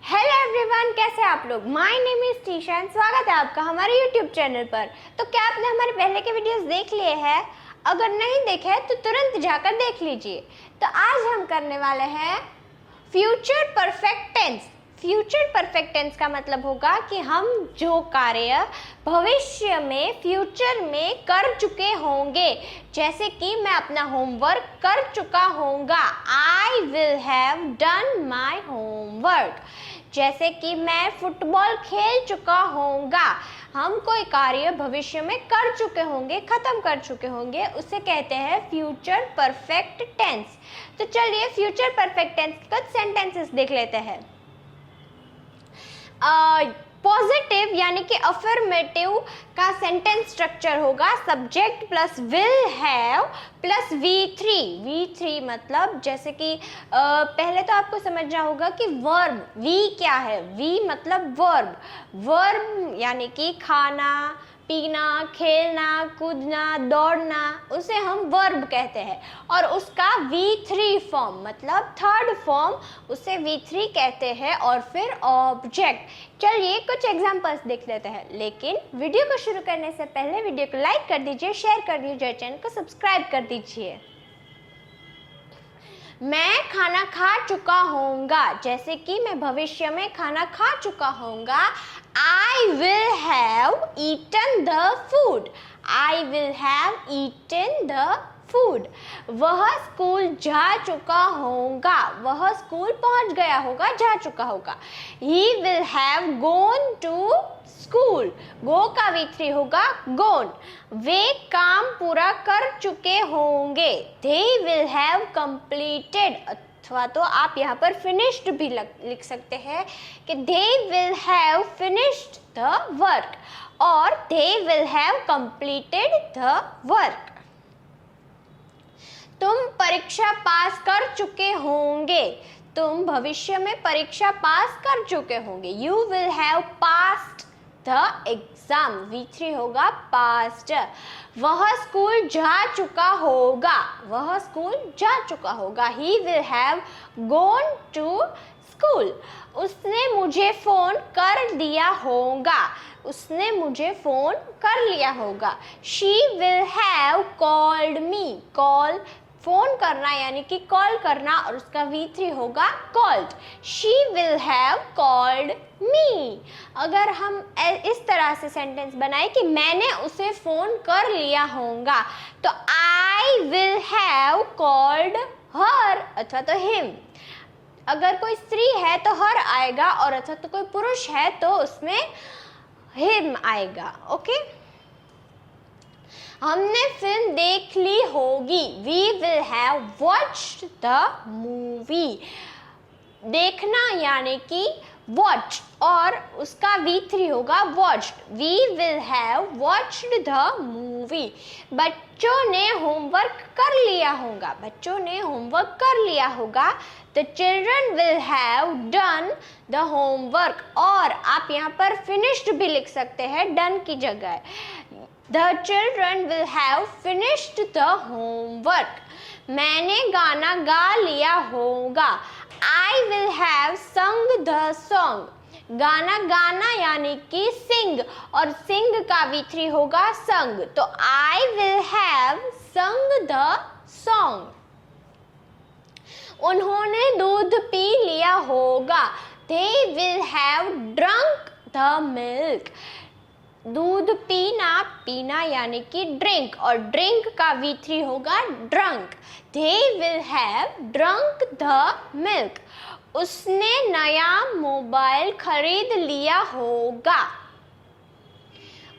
Hello everyone, कैसे हैं आप लोग। My name is Trisha and स्वागत है आपका हमारे यूट्यूब चैनल पर। तो क्या आपने हमारे पहले के वीडियोस देख लिए हैं? अगर नहीं देखे तो तुरंत जाकर देख लीजिए। तो आज हम करने वाले हैं future perfect tense. Future perfect tense का मतलब होगा कि हम जो कार्य भविष्य में फ्यूचर में कर चुके होंगे, जैसे कि मैं अपना होमवर्क कर चुका होऊंगा, I will have done my homework. जैसे कि मैं फुटबॉल खेल चुका होऊंगा, हम कोई कार्य भविष्य में कर चुके होंगे, खत्म कर चुके होंगे, उसे कहते हैं फ्यूचर परफेक्ट टेंस। तो चलिए फ्यूचर परफेक्ट टेंस के कुछ सेंटेंसेस देख लेते हैं। पॉजिटिव यानी कि अफर्मेटिव का सेंटेंस स्ट्रक्चर होगा subject plus will have plus V3 मतलब जैसे कि पहले तो आपको समझना होगा कि वर्ब V क्या है। V मतलब वर्ब यानी कि खाना, पीना, खेलना, कूदना, दौड़ना, उसे हम वर्ब कहते हैं। और उसका V3 फॉर्म मतलब थर्ड फॉर्म, उसे V3 कहते हैं। और फिर ऑब्जेक्ट। चलिए कुछ एग्जांपल्स देख लेते हैं, लेकिन वीडियो को शुरू करने से पहले वीडियो को लाइक कर दीजिए, शेयर कर दीजिए, चैनल को सब्सक्राइब कर दीजिए। मैं खाना खा चुका होऊंगा, जैसे कि मैं भविष्य में खाना खा चुका होऊंगा, I will have eaten the food. I will have eaten the food. वह स्कूल जा चुका होगा, वह स्कूल पहुंच गया होगा, जा चुका होगा। He will have gone to school. go का V3 होगा gone. वे काम पूरा कर चुके होंगे, they will have completed. अथवा तो आप यहाँ पर finished भी लिख सकते हैं कि they will have finished the work और they will have completed the work. तुम परीक्षा पास कर चुके होंगे, तुम भविष्य में परीक्षा पास कर चुके होंगे, you will have passed the exam. V3 होगा past. वह स्कूल जा चुका होगा, वह स्कूल जा चुका होगा, he will have gone to school. उसने मुझे फोन कर दिया होगा, उसने मुझे फोन कर लिया होगा, she will have called me. call phone करना यानी कि कॉल करना और उसका V3 होगा called. She will have called me. अगर हम इस तरह से सेंटेंस बनाए कि मैंने उसे फोन कर लिया होगा, तो I will have called her अथवा तो him. अगर कोई स्त्री है तो her आएगा और अथवा तो कोई पुरुष है तो उसमें him आएगा। ओके, हमने फिल्म देख ली होगी, we will have watched the movie. देखना यानी कि watch और उसका V3 होगा watched. we will have watched the movie. बच्चों ने होमवर्क कर लिया होगा, बच्चों ने होमवर्क कर लिया होगा, the children will have done the homework. और आप यहाँ पर finished भी लिख सकते हैं done की जगह। The children will have finished the homework. मैंने गाना गा लिया होगा, I will have sung the song. गाना गाना यानी कि sing और sing का V3 होगा sung, तो I will have sung the song. उन्होंने दूध पी लिया होगा, they will have drunk the milk. दूध पीना यानी कि ड्रिंक और ड्रिंक का V3 होगा drunk, they will have drunk the milk. उसने नया मोबाइल खरीद लिया होगा,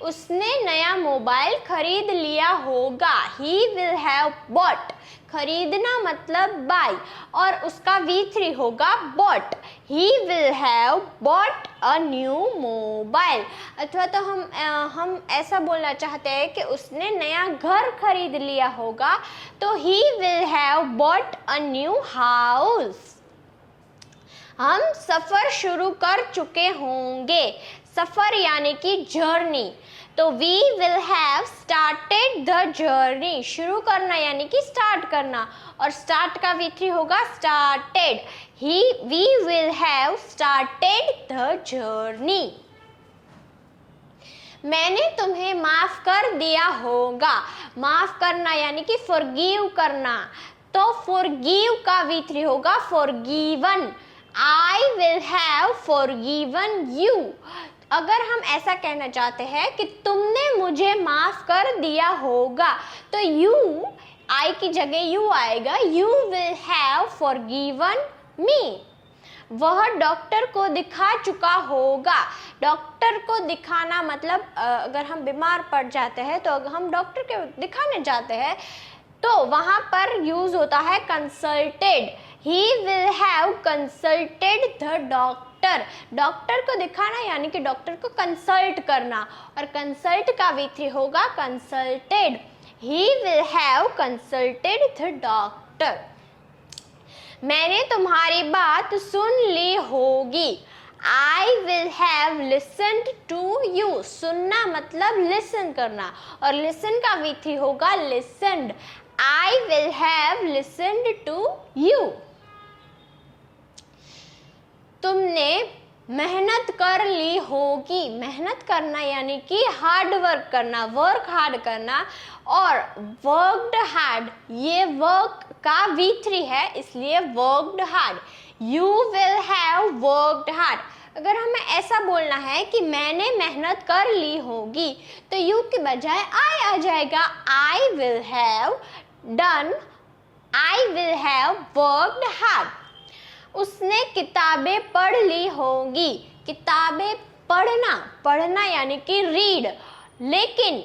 उसने नया मोबाइल खरीद लिया होगा, he will have bought. खरीदना मतलब buy और उसका V3 होगा bought. he will have bought a new mobile. अथवा तो हम ऐसा बोलना चाहते हैं कि उसने नया घर खरीद लिया होगा, तो he will have bought a new house. हम सफ़र शुरू कर चुके होंगे, सफ़र यानी कि जर्नी, तो we will have started the journey, शुरू करना यानी कि स्टार्ट करना, और स्टार्ट का V3 होगा started. We will have started the journey. मैंने तुम्हें माफ कर दिया होगा, माफ करना यानी कि फॉरगिव करना, तो फॉरगिव का V3 होगा forgiven. I will have forgiven you. अगर हम ऐसा कहना चाहते हैं कि तुमने मुझे माफ कर दिया होगा, तो यू, आई की जगह यू आएगा, यू विल हैव फॉरगिवन मी। वह डॉक्टर को दिखा चुका होगा। डॉक्टर को दिखाना मतलब अगर हम बीमार पड़ जाते हैं तो अगर हम डॉक्टर को दिखाने जाते हैं तो वहाँ पर यूज होता है consulted. He will have consulted the doctor. Doctor को दिखाना यानी कि डॉक्टर को कंसल्ट करना, और कंसल्ट का V3 होगा consulted. He will have consulted the doctor. मैंने तुम्हारी बात सुन ली होगी। I will have listened to you। सुनना मतलब listen करना, और listen का V3 होगा listened। I will have listened to you। तुमने मेहनत कर ली होगी। मेहनत करना यानी कि हार्ड वर्क करना, वर्क हार्ड करना, और वर्कड हार्ड ये वर्क का V3 है, इसलिए worked hard. You will have worked hard. अगर हमें ऐसा बोलना है कि मैंने मेहनत कर ली होगी, तो यू के बजाय आई आ जाएगा। I will have done, I will have worked hard. उसने किताबें पढ़ ली होंगी। किताबें पढ़ना, पढ़ना यानी कि रीड। लेकिन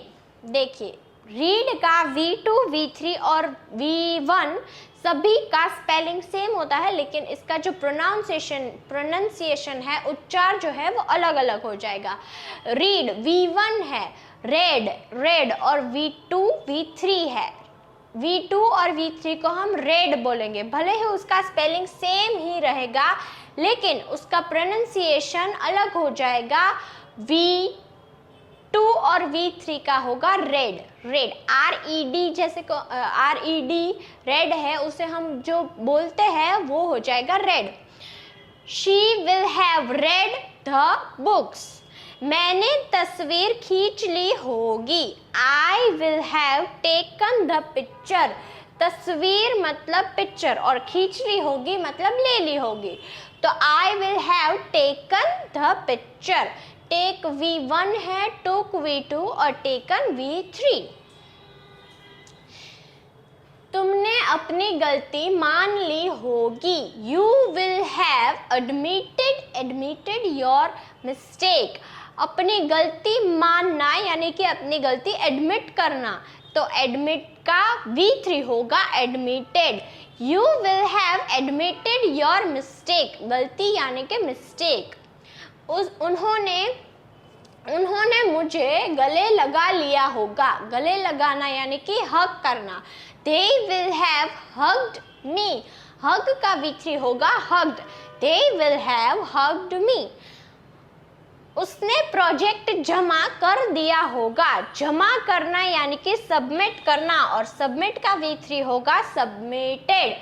देखिए, रीड का V2, V3 और V1 सभी का स्पेलिंग सेम होता है, लेकिन इसका जो प्रोनाउंसिएशन है, उच्चार जो है वो अलग अलग हो जाएगा। रीड V1 है, रेड रेड, और V2 V3 है। V2 और V3 को हम रेड बोलेंगे, भले ही उसका स्पेलिंग सेम ही रहेगा, लेकिन उसका प्रोनाउंसिएशन अलग हो जाएगा। V2 और V3 का होगा रेड, रेड, RED, जैसे को RED रेड है, उसे हम जो बोलते हैं वो हो जाएगा red. She will have read the books। मैंने तस्वीर खींच ली होगी। I will have taken the picture। तस्वीर मतलब पिक्चर, और खींच ली होगी मतलब ले ली होगी, तो I will have taken the picture। Take V1 है, took V2 और taken V3। तुमने अपनी गलती मान ली होगी। You will have admitted your mistake। अपनी गलती मानना यानी कि अपनी गलती एडमिट करना, तो एडमिट का V3 होगा admitted. You will have admitted your mistake। गलती यानी कि मिस्टेक। उन्होंने मुझे गले लगा लिया होगा। गले लगाना यानी कि हग करना। They will have hugged me। हग का V3 होगा hugged। They will have hugged me। उसने प्रोजेक्ट जमा कर दिया होगा। जमा करना यानी कि सबमिट करना, और सबमिट का V3 होगा submitted.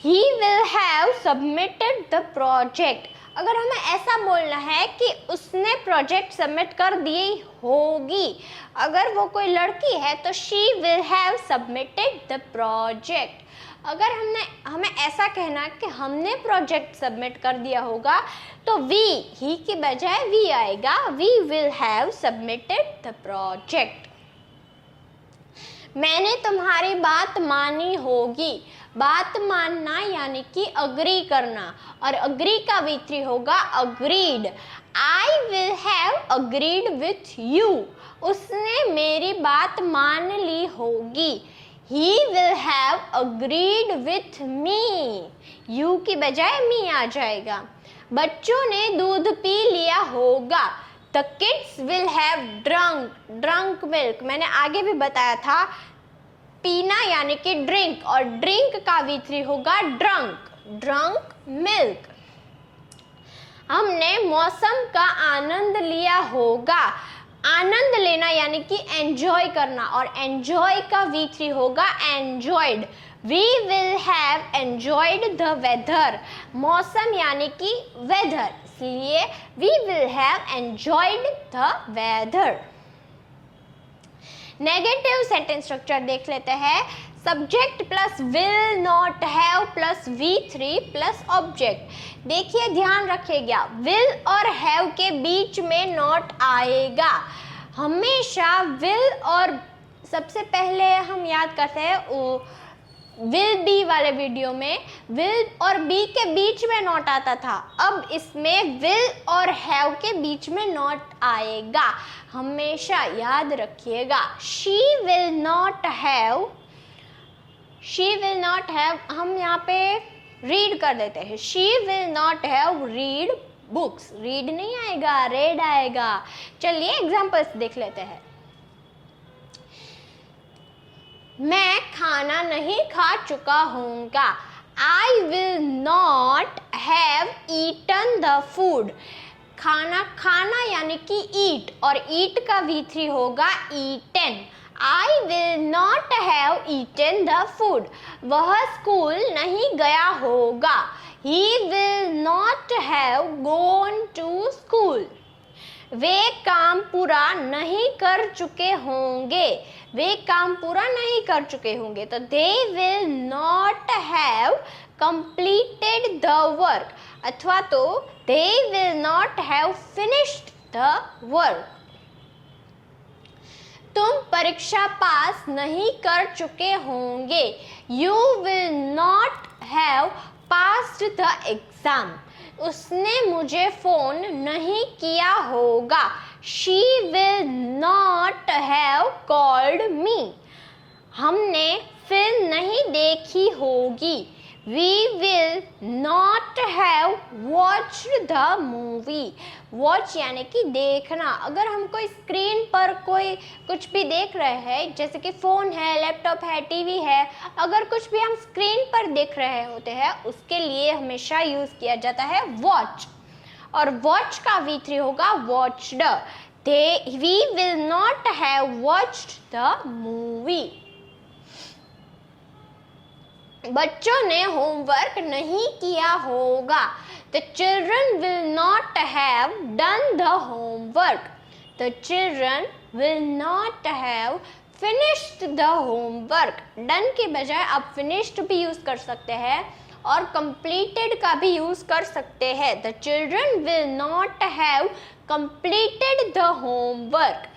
He will have submitted the project। अगर हमें ऐसा बोलना है कि उसने प्रोजेक्ट सबमिट कर दी होगी, अगर वो कोई लड़की है तो she will have submitted the project। अगर हमें ऐसा कहना कि हमने प्रोजेक्ट सबमिट कर दिया होगा, तो ही की बजाय वी आएगा। We will have submitted the project। मैंने तुम्हारी बात मानी होगी। बात मानना यानी कि अग्री करना, और अग्री का V3 होगा agreed. I will have agreed with you। उसने मेरी बात मान ली होगी। He will have agreed with me। You की बजाय me आ जाएगा। बच्चों ने दूध पी लिया होगा। The kids will have drunk milk। मैंने आगे भी बताया था, पीना यानी कि ड्रिंक, और ड्रिंक का V3 होगा ड्रंक मिल्क। हमने मौसम का आनंद लिया होगा। आनंद लेना यानी कि एंजॉय करना, और एंजॉय का V3 होगा enjoyed. We will have enjoyed the weather, मौसम यानी कि weather, इसलिए we will have enjoyed the weather। Negative sentence structure देख लेते हैं। Subject plus will not have plus V3 plus object. देखिए ध्यान रखिएगा, विल और हैव के बीच में नॉट आएगा हमेशा। विल और सबसे पहले हम याद करते हैं विल बी वाले वीडियो में विल और बी के बीच में नॉट आता था, अब इसमें विल और हैव के बीच में नॉट आएगा, हमेशा याद रखिएगा। She will not have, she will not have हम यहाँ पे रीड कर देते हैं। She will not have read books, read नहीं आएगा, रेड आएगा। चलिए एग्जाम्पल्स देख लेते हैं। मैं खाना नहीं खा चुका हूँगा। I will not have eaten the food। खाना खाना यानी कि eat, और eat का V3 होगा eaten। I will not have eaten the food। वह स्कूल नहीं गया होगा। He will not have gone to school। वे काम पूरा नहीं कर चुके होंगे। वे काम पूरा नहीं कर चुके होंगे, तो they will not have completed the work, अथवा तो they will not have finished the work। तुम परीक्षा पास नहीं कर चुके होंगे। You will not have passed the exam। उसने मुझे फोन नहीं किया होगा। She will not have called me। हमने फिल्म नहीं देखी होगी। We will not have watched the movie। Watch यानी कि देखना। अगर हम कोई स्क्रीन पर कोई कुछ भी देख रहे हैं, जैसे कि फ़ोन है, लैपटॉप है, टीवी है, अगर कुछ भी हम स्क्रीन पर देख रहे होते हैं, उसके लिए हमेशा यूज़ किया जाता है वॉच, और वॉच का V3 होगा watched. We will not have watched the movie। बच्चों ने होमवर्क नहीं किया होगा। The children will not have done the homework। The children will not have finished the homework। Done के बजाय आप finished भी यूज़ कर सकते हैं और completed का भी यूज़ कर सकते हैं। The children will not have completed the homework।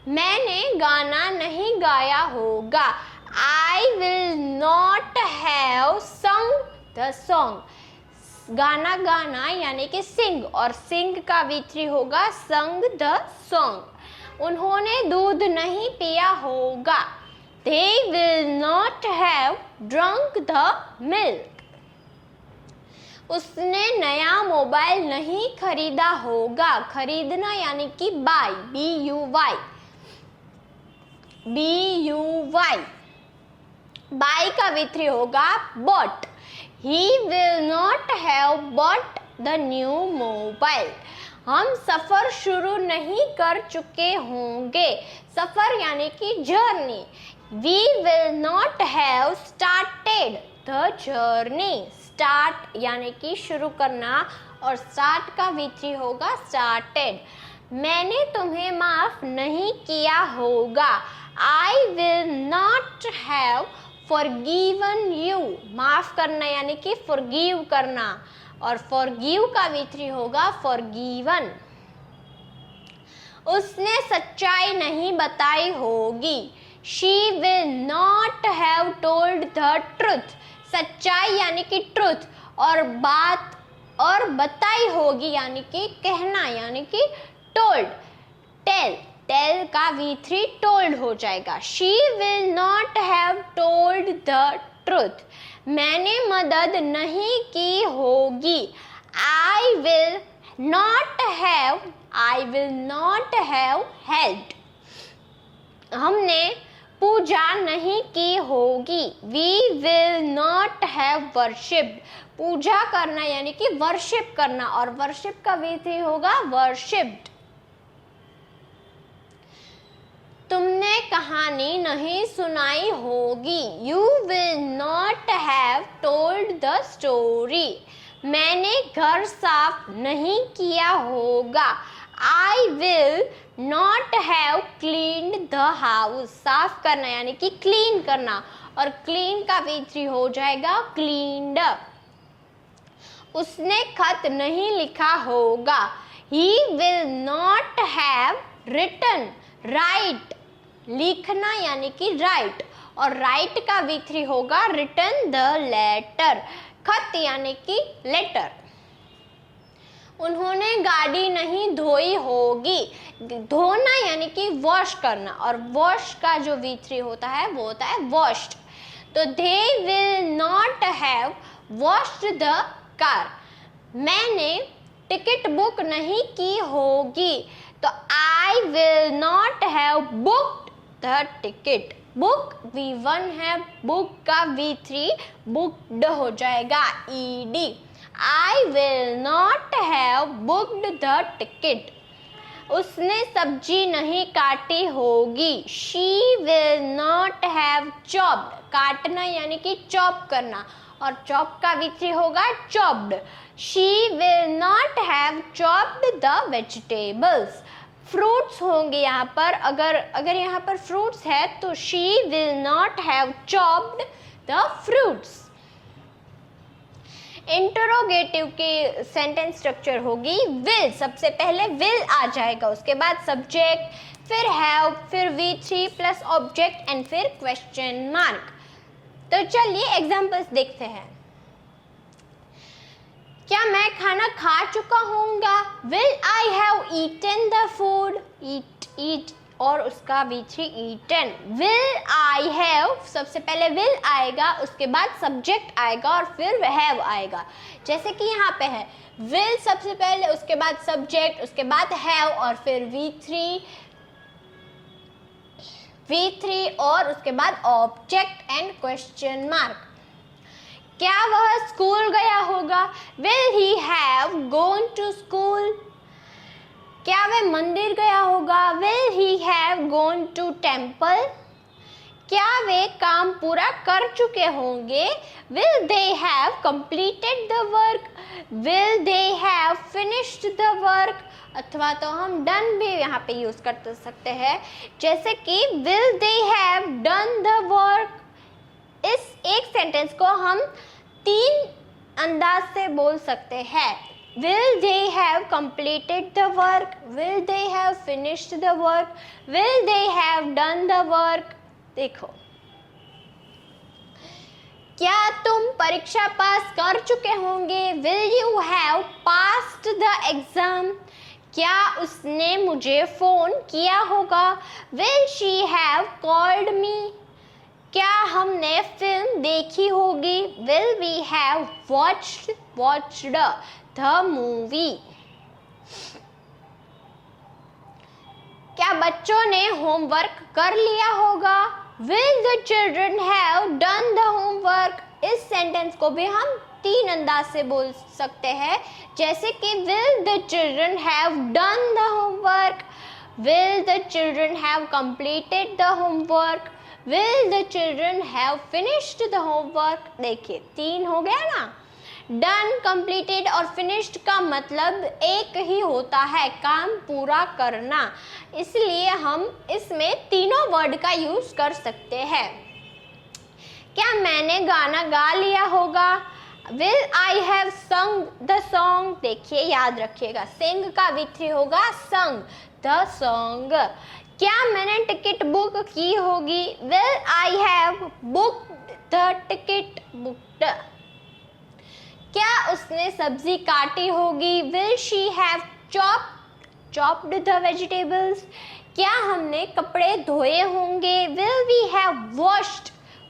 मैंने गाना नहीं गाया होगा। I will not have sung the song। गाना गाना यानी कि sing, और sing का V3 होगा sung the song। उन्होंने दूध नहीं पिया होगा। They will not have drunk the milk। उसने नया मोबाइल नहीं खरीदा होगा। खरीदना यानी कि buy, B-U-Y, B-U-Y। बाई का V3 होगा bought। He will not have bought the new mobile। हम सफ़र शुरू नहीं कर चुके होंगे। सफ़र यानी कि journey। We will not have started the journey। start यानी कि शुरू करना, और start का V3 होगा started। मैंने तुम्हें माफ़ नहीं किया होगा। I will not have forgiven you। माफ़ करना यानी कि forgive करना, और forgive का V3 होगा forgiven। उसने सच्चाई नहीं बताई होगी। She will not have told the truth। सच्चाई यानी कि truth, और बात और बताई होगी यानी कि कहना, यानी कि told, tell। टेल का V3 told हो जाएगा। She will not have told the truth। मैंने मदद नहीं की होगी। I will not have helped। हमने पूजा नहीं की होगी। We will not have worshipped। पूजा करना यानी कि worship करना, और worship का V3 होगा worshipped। कहानी नहीं सुनाई होगी। You will not have told the story. मैंने घर साफ नहीं किया होगा। I will not have cleaned the house. साफ करना यानी कि क्लीन करना, और क्लीन का V3 हो जाएगा क्लीन्ड। उसने खत नहीं लिखा होगा। He will not have written। Right लिखना यानी कि राइट, और राइट का V3 होगा रिटन द लेटर। खत यानी कि लेटर। उन्होंने गाड़ी नहीं धोई होगी। धोना यानी कि वॉश करना, और वॉश का जो V3 होता है वो होता है वॉश्ड। तो they will not have washed the car. मैंने टिकट बुक नहीं की होगी। तो I will not have booked the ticket। Book V1 है, बुक का V3 booked हो जाएगा ED। I will not have booked the ticket। उसने सब्जी नहीं काटी होगी। She will not have chopped। काटना यानी कि चॉप करना, और चॉप का V3 होगा chopped। She will not have chopped the vegetables। Fruits होंगे यहाँ पर, अगर यहाँ पर फ्रूट्स है तो she will not have chopped the fruits। Interrogative के सेंटेंस स्ट्रक्चर होगी will। सबसे पहले will आ जाएगा, उसके बाद सब्जेक्ट, फिर have, फिर V3 प्लस ऑब्जेक्ट एंड फिर क्वेश्चन मार्क। तो चलिए एग्जांपल्स देखते हैं। क्या मैं खाना खा चुका होऊंगा? Will I have eaten the food? Eat और उसका V3 eaten। Will I have, सबसे पहले will आएगा, उसके बाद सब्जेक्ट आएगा और फिर have आएगा। जैसे कि यहाँ पे है will सबसे पहले, उसके बाद सब्जेक्ट, उसके बाद have और फिर V3 और उसके बाद ऑब्जेक्ट एंड क्वेश्चन मार्क। क्या वह स्कूल गया होगा? Will he have gone to school? क्या वह मंदिर गया होगा? Will he have gone to temple? क्या वे काम पूरा कर चुके होंगे? Will they have completed the work? Will they have finished the work? अथवा तो हम done भी यहाँ पे यूज कर सकते हैं, जैसे कि will they have done the work? इस एक सेंटेंस को हम 3 अंदाज से बोल सकते हैं। Will they have completed the work? Will they have finished the work? Will they have done the work? देखो, क्या तुम परीक्षा पास कर चुके होंगे? Will you have passed the exam? क्या उसने मुझे फोन किया होगा? Will she have called me? क्या हमने फिल्म देखी होगी? Will we have watched the movie? क्या बच्चों ने होमवर्क कर लिया होगा? Will the children have done the homework? इस सेंटेंस को भी हम 3 अंदाज से बोल सकते हैं, जैसे कि Will the children have done the homework? Will the children have completed the homework? Will the children have finished the homework? देखिए 3 हो गया ना। डन, कंप्लीटेड और फिनिश्ड का मतलब एक ही होता है, काम पूरा करना, इसलिए हम इसमें तीनों वर्ड का यूज कर सकते हैं। क्या मैंने गाना गा लिया होगा? Will I have sung the song? देखिए याद रखिएगा, sing का V3 होगा sung the song। क्या मैंने टिकट बुक की होगी? Will I have booked the ticket? booked। क्या उसने सब्जी काटी होगी? Will she have chopped the vegetables? क्या हमने कपड़े धोए होंगे? Will we have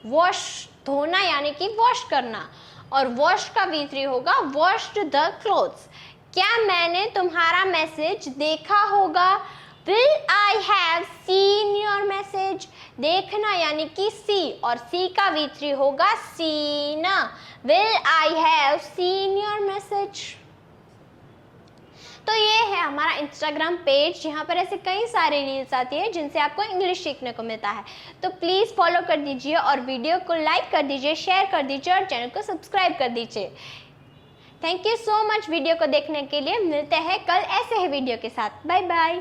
wash धोना यानी कि वॉश करना, और वॉश का V3 होगा washed the clothes। क्या मैंने तुम्हारा मैसेज देखा होगा? Will I have seen your message? देखना यानी कि see, और see का V3 होगा seen। Will I have seen your message? तो ये है हमारा इंस्टाग्राम पेज, जहाँ पर ऐसे कई सारे रील्स आती है जिनसे आपको इंग्लिश सीखने को मिलता है। तो प्लीज़ फॉलो कर दीजिए और वीडियो को लाइक कर दीजिए, शेयर कर दीजिए और चैनल को सब्सक्राइब कर दीजिए। Thank you so much video को देखने के लिए। मिलते हैं कल ऐसे ही वीडियो के साथ। Bye bye.